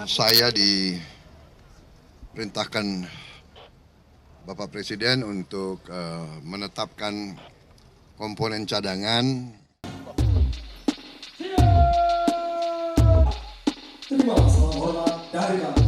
Saya diperintahkan Bapak Presiden untuk menetapkan komponen cadangan. Terima salam hormat dari kami.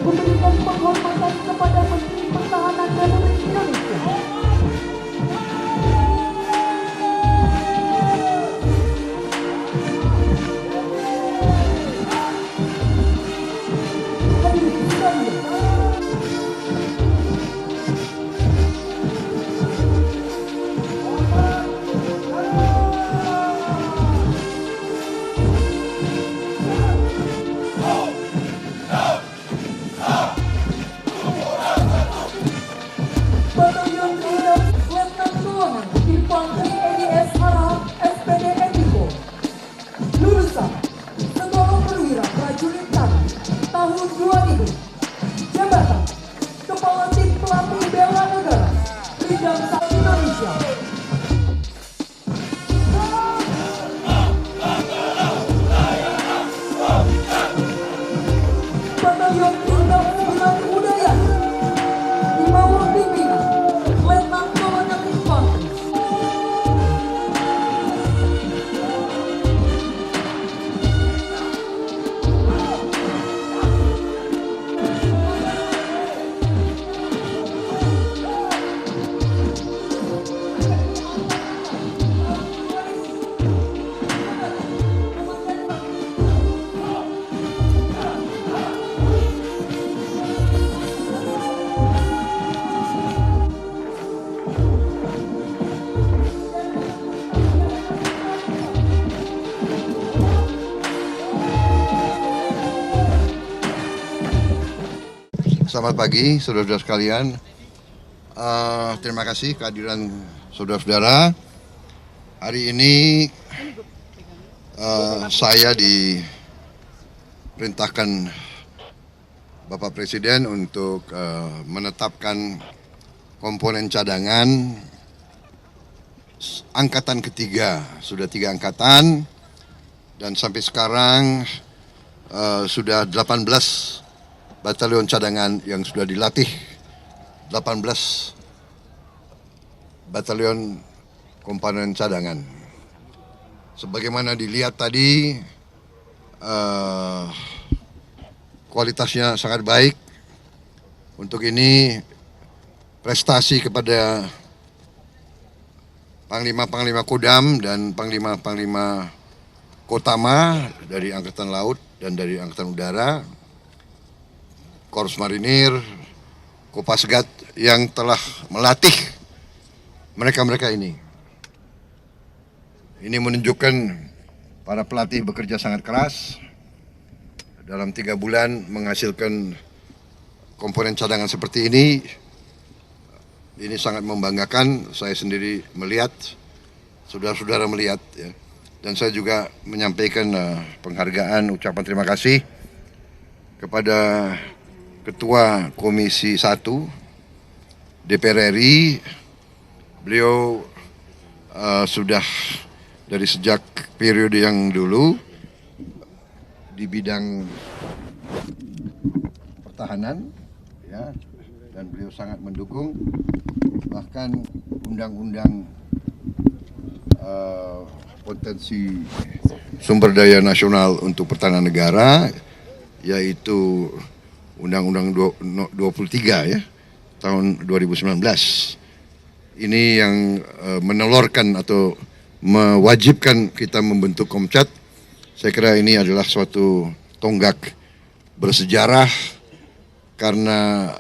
Memberikan penghormatan kepada Menteri Pertahanan Republik Indonesia. Hadirin sekalian, Batalion Rudal Letnan Keuangan Infanteri EDS Harahap SPD Ediko, lulusan Sekolah Perwira Prajurit Tani tahun 2000, jabatan Kepala Tim Pelatih Bela Negara Bidang Satu Indonesia. Batalion Rudal Sembilan Udayana di bawah pimpinan Letnan Komandan Infanteri Selamat pagi, saudara-saudara sekalian. Terima kasih kehadiran saudara-saudara. Hari ini saya diperintahkan Bapak Presiden untuk menetapkan komponen cadangan angkatan ketiga. Sudah 3 angkatan dan sampai sekarang sudah 18 batalion cadangan yang sudah dilatih, 18 batalion komponen cadangan. Sebagaimana dilihat tadi, kualitasnya sangat baik. Untuk ini prestasi kepada Panglima-Panglima Kodam dan Panglima-Panglima Kotama dari Angkatan Laut dan dari Angkatan Udara, Korps Marinir, Kopasgat yang telah melatih mereka-mereka ini. Ini menunjukkan para pelatih bekerja sangat keras. Dalam 3 bulan menghasilkan komponen cadangan seperti ini sangat membanggakan. Saya sendiri melihat, saudara-saudara melihat, ya. Dan saya juga menyampaikan penghargaan, ucapan terima kasih kepada Ketua Komisi 1 DPR RI. Beliau sudah dari sejak periode yang dulu di bidang pertahanan, ya, dan beliau sangat mendukung. Bahkan undang-undang potensi sumber daya nasional untuk pertahanan negara, yaitu Undang-Undang 23 ya, tahun 2019. Ini yang menelorkan atau mewajibkan kita membentuk Komcat. Saya kira ini adalah suatu tonggak bersejarah karena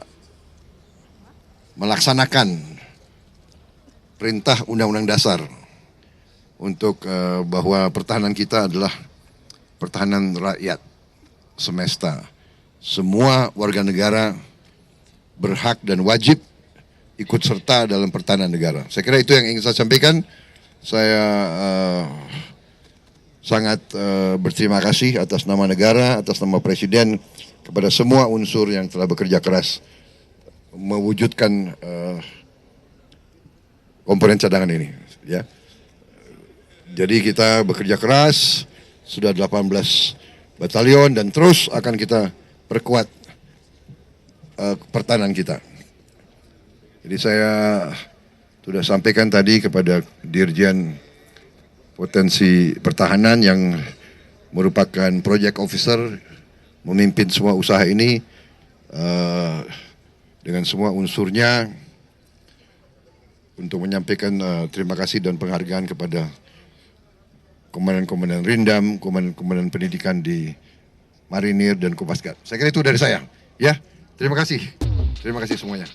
melaksanakan perintah Undang-Undang Dasar untuk bahwa pertahanan kita adalah pertahanan rakyat semesta. Semua warga negara berhak dan wajib ikut serta dalam pertahanan negara. Saya kira itu yang ingin saya sampaikan. Saya sangat berterima kasih atas nama negara, atas nama Presiden, kepada semua unsur yang telah bekerja keras mewujudkan komponen cadangan ini. Ya. Jadi kita bekerja keras, sudah 18 batalion dan terus akan kita perkuat pertahanan kita. Jadi saya sudah sampaikan tadi kepada Dirjen Potensi Pertahanan yang merupakan project officer memimpin semua usaha ini dengan semua unsurnya untuk menyampaikan terima kasih dan penghargaan kepada komandan-komandan Rindam, komandan-komandan pendidikan di Marinir dan Kopasgat. Saya kira itu dari saya. Ya, terima kasih. Terima kasih semuanya.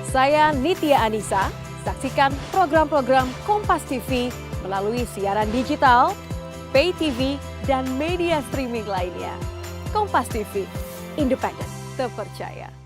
Saya Nitya Anissa, saksikan program-program Kompas TV melalui siaran digital, pay TV, dan media streaming lainnya. Kompas TV, independen, terpercaya.